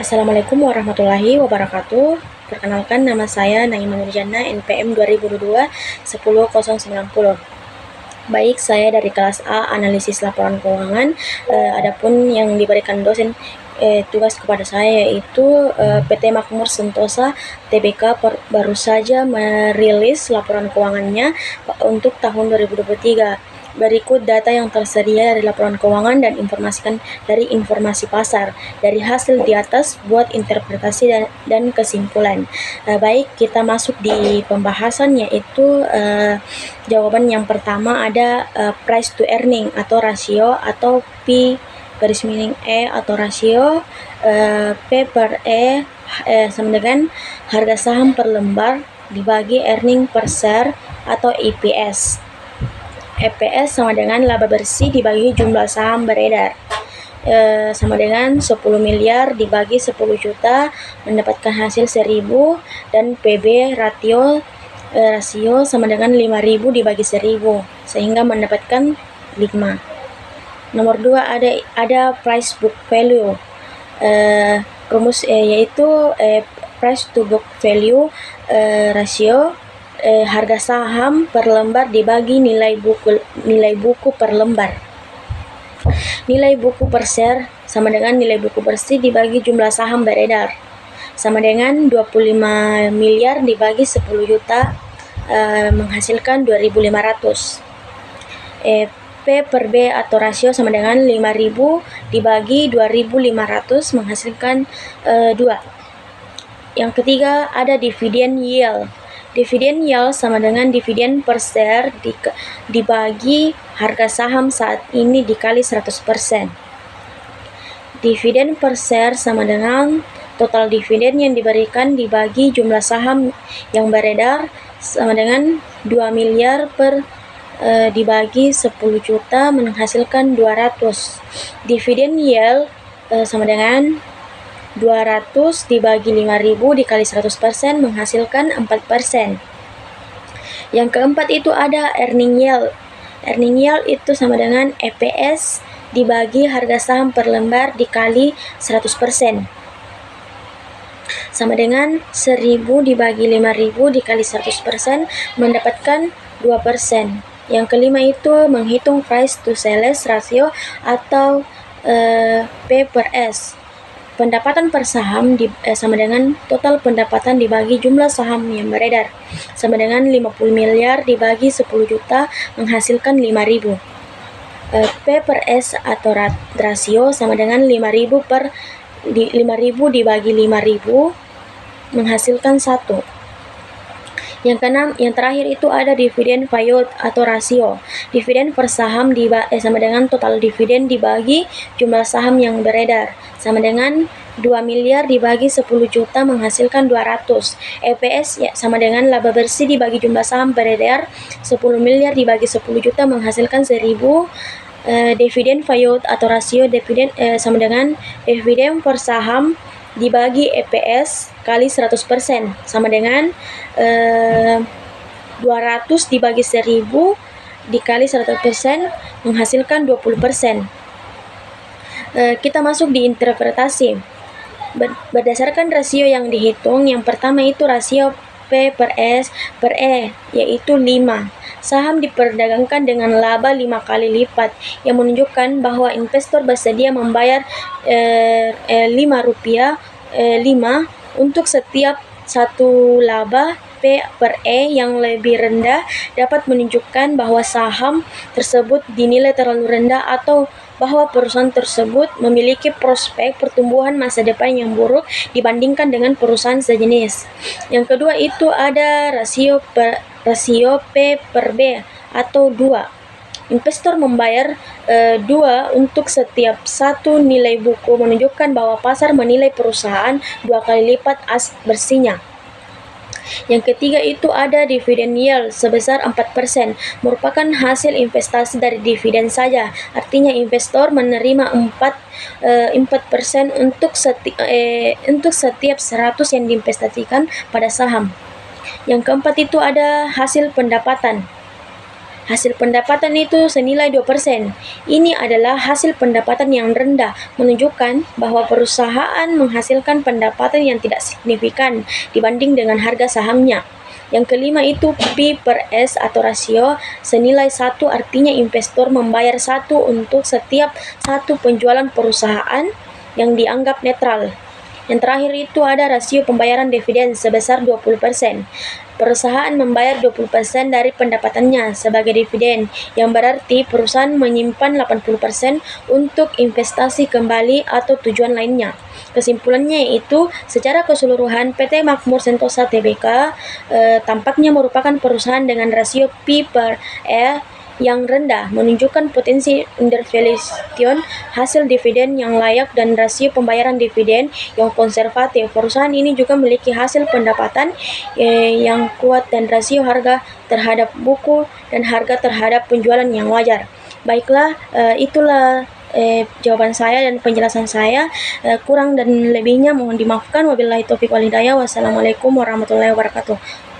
Assalamualaikum warahmatullahi wabarakatuh. Perkenalkan, nama saya Naima Nurjana, NPM 2022 10090. Baik, saya dari kelas A, analisis laporan keuangan. Adapun yang diberikan dosen tugas kepada saya yaitu PT Makmur Sentosa Tbk baru saja merilis laporan keuangannya untuk tahun 2023. Berikut data yang tersedia dari laporan keuangan dan informasikan dari informasi pasar. Dari hasil di atas, buat interpretasi dan kesimpulan. Baik, kita masuk di pembahasan, yaitu jawaban yang pertama ada price to earning atau rasio, atau P garis miring E atau rasio. P per E sama dengan harga saham per lembar dibagi earning per share atau EPS. EPS sama dengan laba bersih dibagi jumlah saham beredar, sama dengan 10 miliar dibagi 10 juta mendapatkan hasil 1000, dan PB rasio sama dengan 5000 dibagi 1000 sehingga mendapatkan 5. Nomor 2 ada price book value, rumus yaitu price to book value rasio harga saham per lembar dibagi nilai buku per lembar. Nilai buku per share sama dengan nilai buku bersih dibagi jumlah saham beredar, sama dengan 25 miliar dibagi 10 juta menghasilkan 2.500. P per B atau rasio sama dengan 5.000 dibagi 2.500 menghasilkan 2. Yang ketiga ada dividend yield. Dividen yield sama dengan dividen per share dibagi harga saham saat ini dikali 100%. Dividen per share sama dengan total dividen yang diberikan dibagi jumlah saham yang beredar sama dengan 2 miliar dibagi 10 juta menghasilkan 200. Dividen yield sama dengan 200 dibagi 5.000 dikali 100% menghasilkan 4%. Yang keempat itu ada earning yield. Earning yield itu sama dengan EPS dibagi harga saham per lembar dikali 100%. Sama dengan 1000 dibagi 5000 dikali 100% mendapatkan 2%. Yang kelima itu menghitung price to sales ratio atau P per S. Pendapatan per saham sama dengan total pendapatan dibagi jumlah saham yang beredar, sama dengan 50 miliar dibagi 10 juta menghasilkan 5.000. P per S atau rasio sama dengan 5.000 dibagi 5.000 menghasilkan 1. Yang keenam, yang terakhir itu ada dividen payout atau rasio. Dividen per saham sama dengan total dividen dibagi jumlah saham yang beredar, sama dengan 2 miliar dibagi 10 juta menghasilkan 200. EPS sama dengan laba bersih dibagi jumlah saham beredar 10 miliar dibagi 10 juta menghasilkan 1000. Dividen payout atau rasio dividen sama dengan dividen per saham dibagi EPS kali 100% sama dengan 200 dibagi 1000 dikali 100% menghasilkan 20%. Kita masuk di interpretasi. Berdasarkan rasio yang dihitung, yang pertama itu rasio P per S per E yaitu 5. Saham diperdagangkan dengan laba 5 kali lipat yang menunjukkan bahwa investor bersedia membayar Rp5 untuk setiap satu laba. P per E yang lebih rendah dapat menunjukkan bahwa saham tersebut dinilai terlalu rendah atau bahwa perusahaan tersebut memiliki prospek pertumbuhan masa depan yang buruk dibandingkan dengan perusahaan sejenis. Yang kedua itu ada rasio P per B atau 2. Investor membayar 2 untuk setiap satu nilai buku, menunjukkan bahwa pasar menilai perusahaan 2 kali lipat bersihnya. Yang ketiga itu ada dividen yield sebesar 4%, merupakan hasil investasi dari dividen saja. Artinya investor menerima 4% untuk setiap 100 yang diinvestasikan pada saham. Yang keempat itu ada hasil pendapatan. Hasil pendapatan itu senilai 2%. Ini adalah hasil pendapatan yang rendah, menunjukkan bahwa perusahaan menghasilkan pendapatan yang tidak signifikan dibanding dengan harga sahamnya. Yang kelima itu P/S atau rasio senilai 1, artinya investor membayar 1 untuk setiap satu penjualan perusahaan yang dianggap netral. Yang terakhir itu ada rasio pembayaran dividen sebesar 20%. Perusahaan membayar 20% dari pendapatannya sebagai dividen, yang berarti perusahaan menyimpan 80% untuk investasi kembali atau tujuan lainnya. Kesimpulannya yaitu, secara keseluruhan PT Makmur Sentosa Tbk tampaknya merupakan perusahaan dengan rasio P/E yang rendah, menunjukkan potensi undervaluation, hasil dividen yang layak, dan rasio pembayaran dividen yang konservatif. Perusahaan ini juga memiliki hasil pendapatan yang kuat dan rasio harga terhadap buku dan harga terhadap penjualan yang wajar. Baiklah, itulah jawaban saya dan penjelasan saya. Kurang dan lebihnya mohon dimaafkan. Wabillahi taufiq wal hidayah. Wassalamualaikum warahmatullahi wabarakatuh.